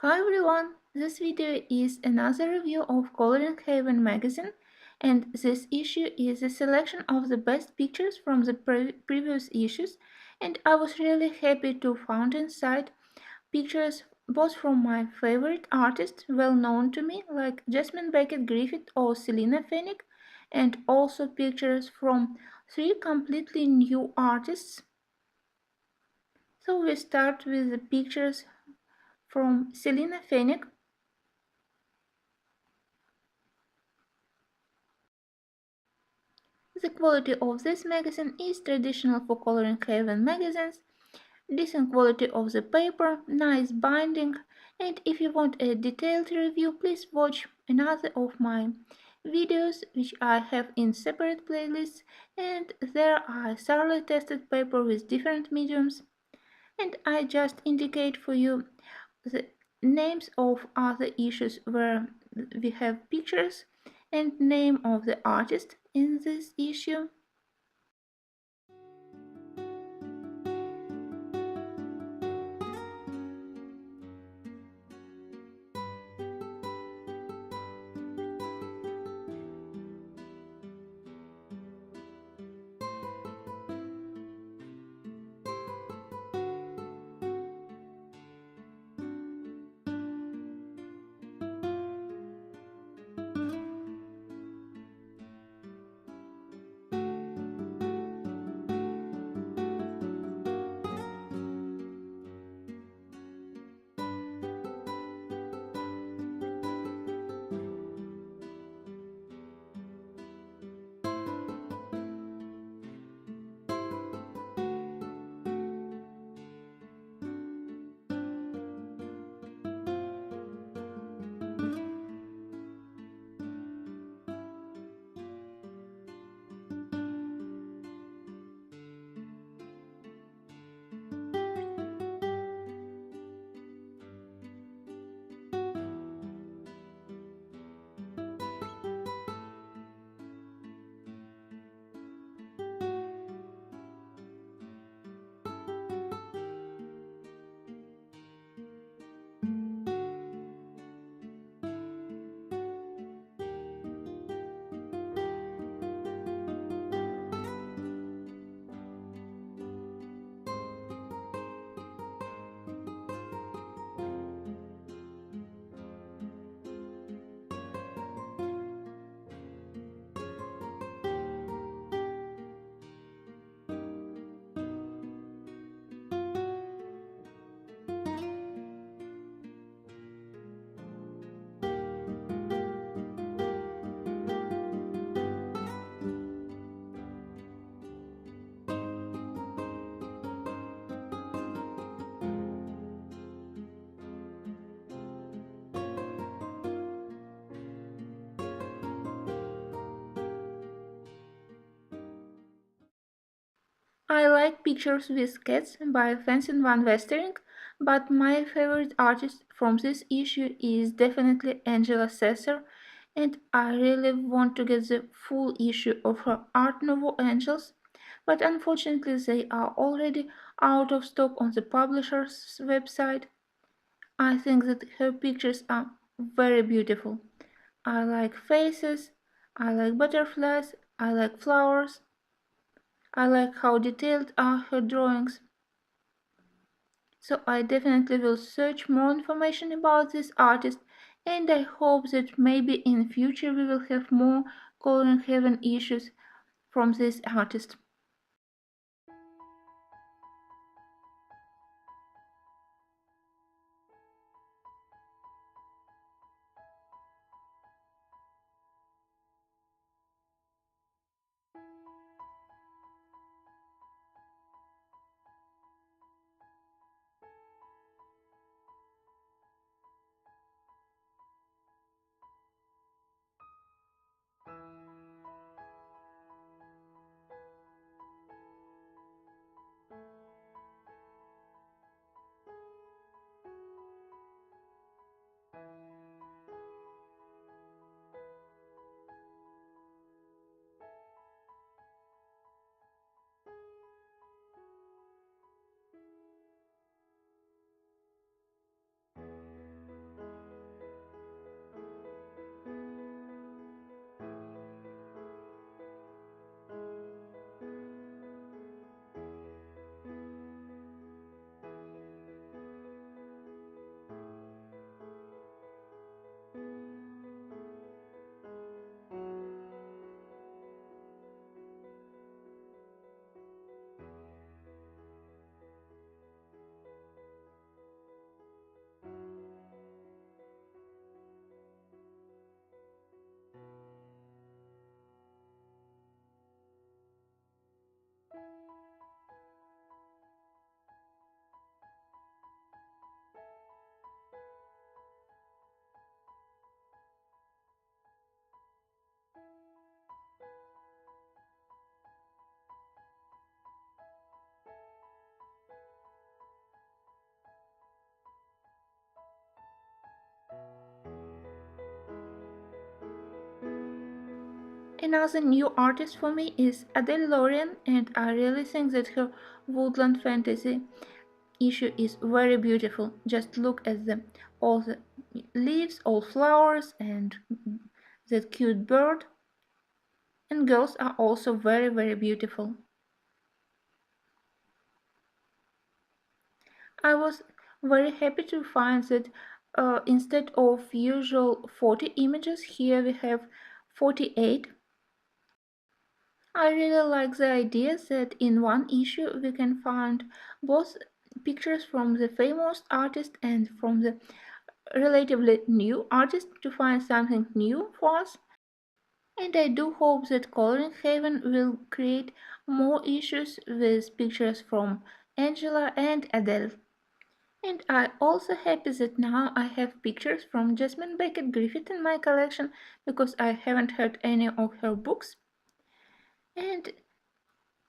Hi everyone, this video is another review of Coloring Haven magazine, and this issue is a selection of the best pictures from the previous issues, and I was really happy to find inside pictures both from my favorite artists well known to me like Jasmine Becket-Griffith or SELINA FENECH, and also pictures from three completely new artists. So we start with the pictures from SELINA FENECH. The quality of this magazine is traditional for Coloring Haven magazines, decent quality of the paper, nice binding, and if you want a detailed review, please watch another of my videos which I have in separate playlists, and there I thoroughly tested paper with different mediums, and I just indicate for you the names of other issues where we have pictures and name of the artist in this issue. I like pictures with cats by Fancien van Westering, but my favorite artist from this issue is definitely Angela Sasser, and I really want to get the full issue of her Art Nouveau Angels, but unfortunately they are already out of stock on the publisher's website. I think that her pictures are very beautiful. I like faces, I like butterflies, I like flowers. I like how detailed are her drawings. So I definitely will search more information about this artist, and I hope that maybe in future we will have more Coloring Heaven issues from this artist. Another new artist for me is LORIENNE, and I really think that her woodland fantasy issue is very beautiful. Just look at all the leaves, all flowers, and that cute bird. And girls are also very beautiful. I was very happy to find that instead of usual 40 images, here we have 48. I really like the idea that in one issue we can find both pictures from the famous artist and from the relatively new artist to find something new for us. And I do hope that Coloring Haven will create more issues with pictures from Angela and Adele. And I also happy that now I have pictures from Jasmine Becket-Griffith in my collection because I haven't heard any of her books. And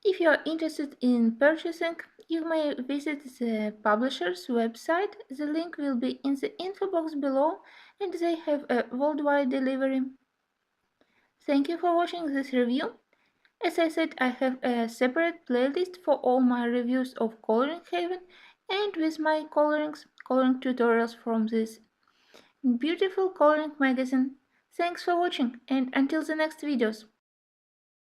if you are interested in purchasing, you may visit the publisher's website. The link will be in the info box below, and they have a worldwide delivery. Thank you for watching this review. As I said, I have a separate playlist for all my reviews of Coloring Haven and with my coloring tutorials from this beautiful coloring magazine. Thanks for watching, and until the next videos.